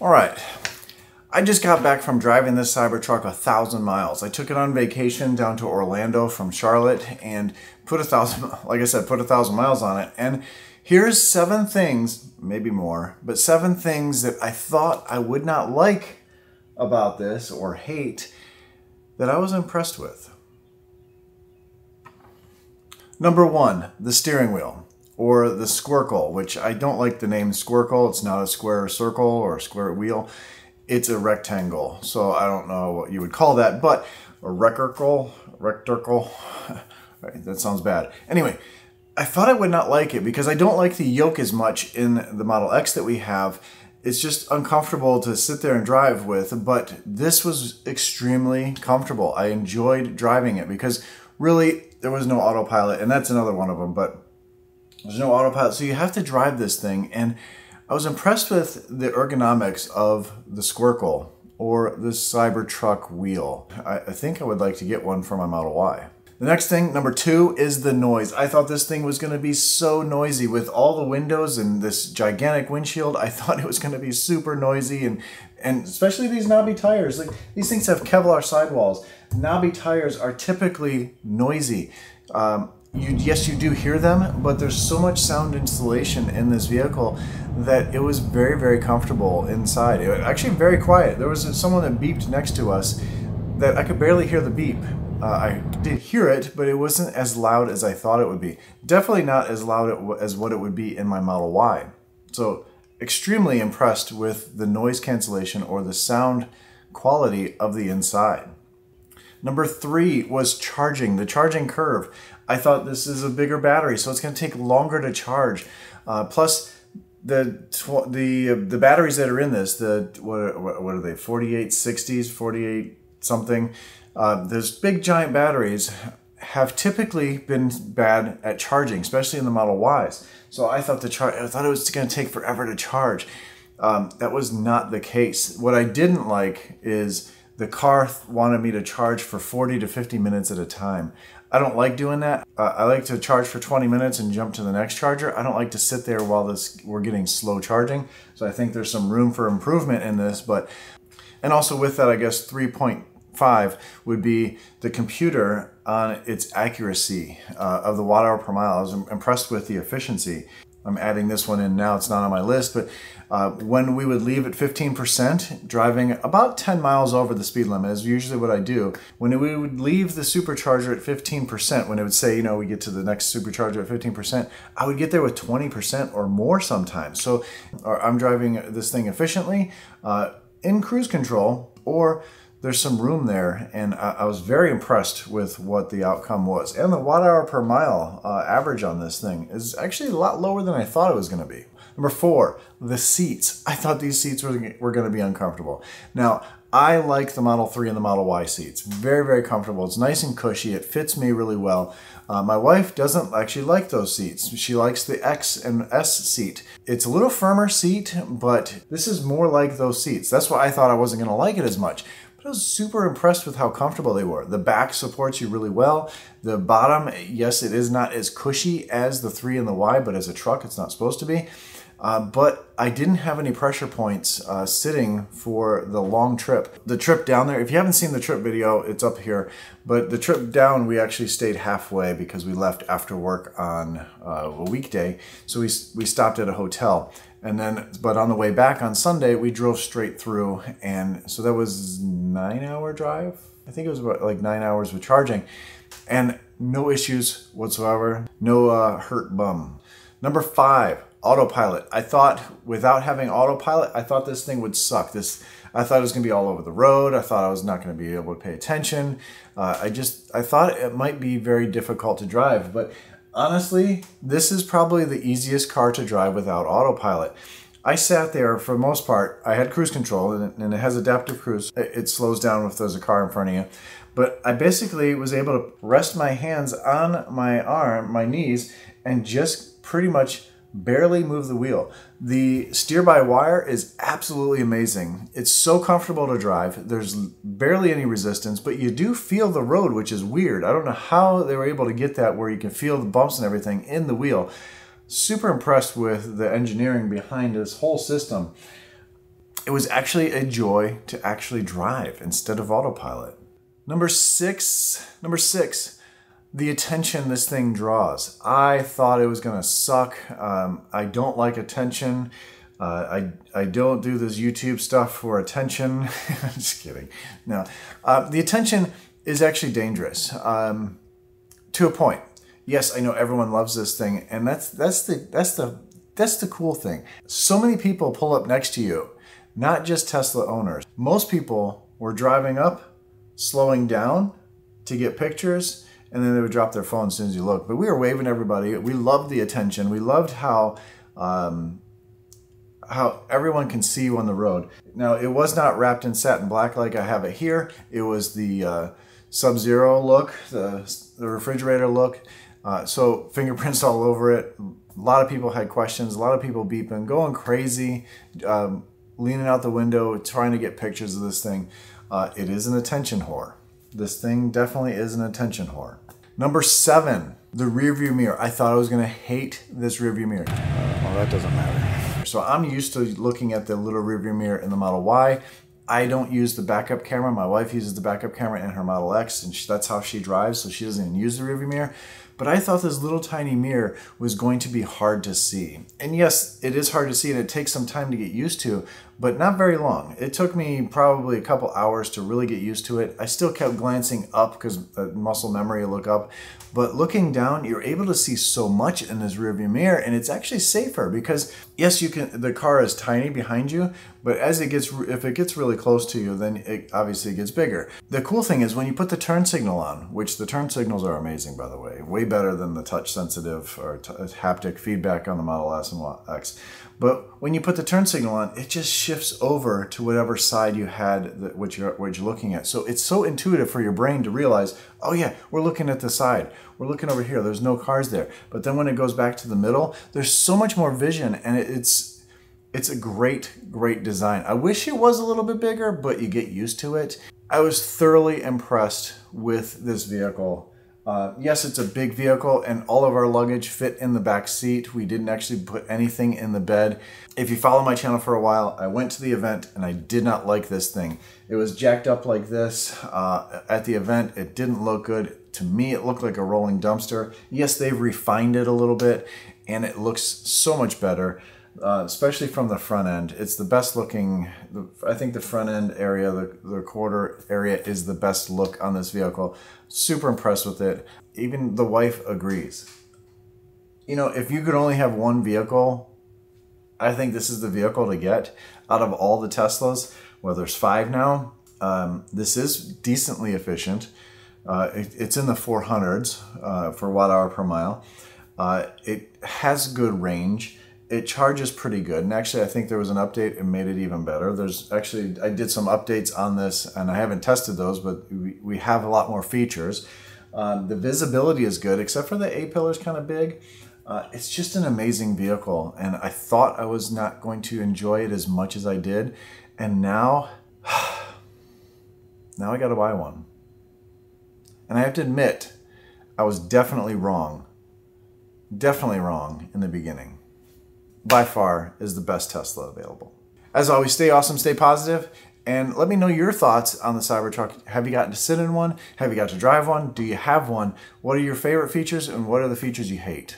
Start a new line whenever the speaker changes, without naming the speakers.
All right, I just got back from driving this CyberTruck 1,000 miles. I took it on vacation down to Orlando from Charlotte and put 1,000 miles on it. And here's 7 things, maybe more, but 7 things that I thought I would not like about this or hate that I was impressed with. Number 1, the steering wheel, or the squircle, which I don't like the name squircle. It's not a square circle or a square wheel. It's a rectangle. So I don't know what you would call that, but a rectangle. That sounds bad. Anyway, I thought I would not like it because I don't like the yoke as much in the Model X that we have. It's just uncomfortable to sit there and drive with, but this was extremely comfortable. I enjoyed driving it because really there was no autopilot, and that's another one of them, but there's no autopilot. So you have to drive this thing, and I was impressed with the ergonomics of the squircle or the CyberTruck wheel. I think I would like to get one for my Model Y. The next thing, number 2, is the noise. I thought this thing was going to be so noisy with all the windows and this gigantic windshield. I thought it was going to be super noisy, and especially these knobby tires. Like, these things have Kevlar sidewalls. Knobby tires are typically noisy. Yes, you do hear them, but there's so much sound insulation in this vehicle that it was very, very comfortable inside. It was actually very quiet. There was someone that beeped next to us that I could barely hear the beep. I did hear it, but it wasn't as loud as I thought it would be. Definitely not as loud as what it would be in my Model Y. So extremely impressed with the noise cancellation or the sound quality of the inside. Number 3 was charging, the charging curve. I thought this is a bigger battery, so it's going to take longer to charge. Plus, the batteries that are in this, what are they, 4860s, 48 something. Those big giant batteries have typically been bad at charging, especially in the Model Ys. So I thought it was going to take forever to charge. That was not the case. What I didn't like is the car wanted me to charge for 40 to 50 minutes at a time. I don't like doing that. I like to charge for 20 minutes and jump to the next charger. I don't like to sit there while we're getting slow charging. So I think there's some room for improvement in this. And also with that, I guess 3.5 would be the computer on its accuracy of the watt-hour per mile. I was impressed with the efficiency. I'm adding this one in now. It's not on my list, but when we would leave at 15%, driving about 10 miles over the speed limit is usually what I do. When we would leave the supercharger at 15%, when it would say, we get to the next supercharger at 15%, I would get there with 20% or more sometimes. So I'm driving this thing efficiently in cruise control, or there's some room there, and I was very impressed with what the outcome was. And the watt-hour per mile average on this thing is actually a lot lower than I thought it was going to be. Number 4, the seats. I thought these seats were going to be uncomfortable. Now, I like the Model 3 and the Model Y seats. Very, very comfortable. It's nice and cushy. It fits me really well. My wife doesn't actually like those seats. She likes the X and S seat. It's a little firmer seat, but this is more like those seats. That's why I thought I wasn't going to like it as much. I was super impressed with how comfortable they were. The back supports you really well. The bottom, yes, it is not as cushy as the 3 and the Y, but as a truck, it's not supposed to be. But I didn't have any pressure points sitting for the long trip. The trip down there, if you haven't seen the trip video, it's up here. But the trip down, we actually stayed halfway because we left after work on a weekday. So we stopped at a hotel. But on the way back on Sunday, we drove straight through. And so that was a 9-hour drive. I think it was about like 9 hours with charging. And no issues whatsoever. No hurt bum. Number 5, Autopilot. I thought without having Autopilot, I thought this thing would suck. I thought it was going to be all over the road. I thought I was not going to be able to pay attention. I thought it might be very difficult to drive. But honestly, this is probably the easiest car to drive without Autopilot. I sat there for the most part. I had cruise control, and it has adaptive cruise. It slows down if there's a car in front of you. But I basically was able to rest my hands on my knees, and just pretty much barely move the wheel. The steer-by-wire is absolutely amazing. It's so comfortable to drive. There's barely any resistance, but you do feel the road, which is weird. I don't know how they were able to get that where you can feel the bumps and everything in the wheel. Super impressed with the engineering behind this whole system. It was actually a joy to actually drive instead of autopilot. Number six, the attention this thing draws. I thought it was gonna suck. I don't like attention. I don't do this YouTube stuff for attention. Just kidding. No, the attention is actually dangerous to a point. Yes, I know everyone loves this thing, and that's the cool thing. So many people pull up next to you, not just Tesla owners. Most people were driving up, slowing down to get pictures, and then they would drop their phone as soon as you look. But we were waving everybody. We loved the attention. We loved how everyone can see you on the road. Now, it was not wrapped in satin black like I have it here. It was the Sub-Zero look, the refrigerator look. So fingerprints all over it. A lot of people had questions. A lot of people beeping, going crazy, leaning out the window, trying to get pictures of this thing. It is an attention whore. This thing definitely is an attention whore. Number 7, the rearview mirror. I thought I was gonna hate this rearview mirror. Well, that doesn't matter. So I'm used to looking at the little rearview mirror in the Model Y. I don't use the backup camera. My wife uses the backup camera in her Model X, and that's how she drives, so she doesn't even use the rearview mirror. But I thought this little tiny mirror was going to be hard to see. And yes, it is hard to see, and it takes some time to get used to, but not very long. It took me probably a couple hours to really get used to it. I still kept glancing up because muscle memory, you look up. But looking down, you're able to see so much in this rearview mirror, and it's actually safer because yes, you can. The car is tiny behind you, but as it gets, if it gets really close to you, then it obviously gets bigger. The cool thing is when you put the turn signal on, which the turn signals are amazing, by the way, way better than the touch sensitive or haptic feedback on the Model S and X. But when you put the turn signal on, it just shifts over to whatever side you had, what you're looking at. So it's so intuitive for your brain to realize, oh yeah, we're looking at the side. We're looking over here. There's no cars there. But then when it goes back to the middle, there's so much more vision, and it's a great design. I wish it was a little bit bigger, but you get used to it. I was thoroughly impressed with this vehicle. Yes, it's a big vehicle, and all of our luggage fit in the back seat. We didn't actually put anything in the bed. If you follow my channel for a while, I went to the event and I did not like this thing. It was jacked up like this. At the event, it didn't look good. To me, it looked like a rolling dumpster. Yes, they've refined it a little bit, and it looks so much better. Especially from the front end. It's the best looking, I think the front end area, the quarter area is the best look on this vehicle. Super impressed with it. Even the wife agrees. You know, if you could only have one vehicle, I think this is the vehicle to get out of all the Teslas. Well, there's 5 now. This is decently efficient. It's in the 400s for watt hour per mile. It has good range. It charges pretty good, and actually I think there was an update and made it even better. There's actually, I did some updates on this, and I haven't tested those, but we have a lot more features. The visibility is good, except for the A-pillar is kind of big. It's just an amazing vehicle, and I thought I was not going to enjoy it as much as I did, and now I gotta buy one. And I have to admit, I was definitely wrong in the beginning. By far is the best Tesla available. As always, stay awesome, stay positive, and let me know your thoughts on the CyberTruck. Have you gotten to sit in one? Have you got to drive one? Do you have one? What are your favorite features, and what are the features you hate?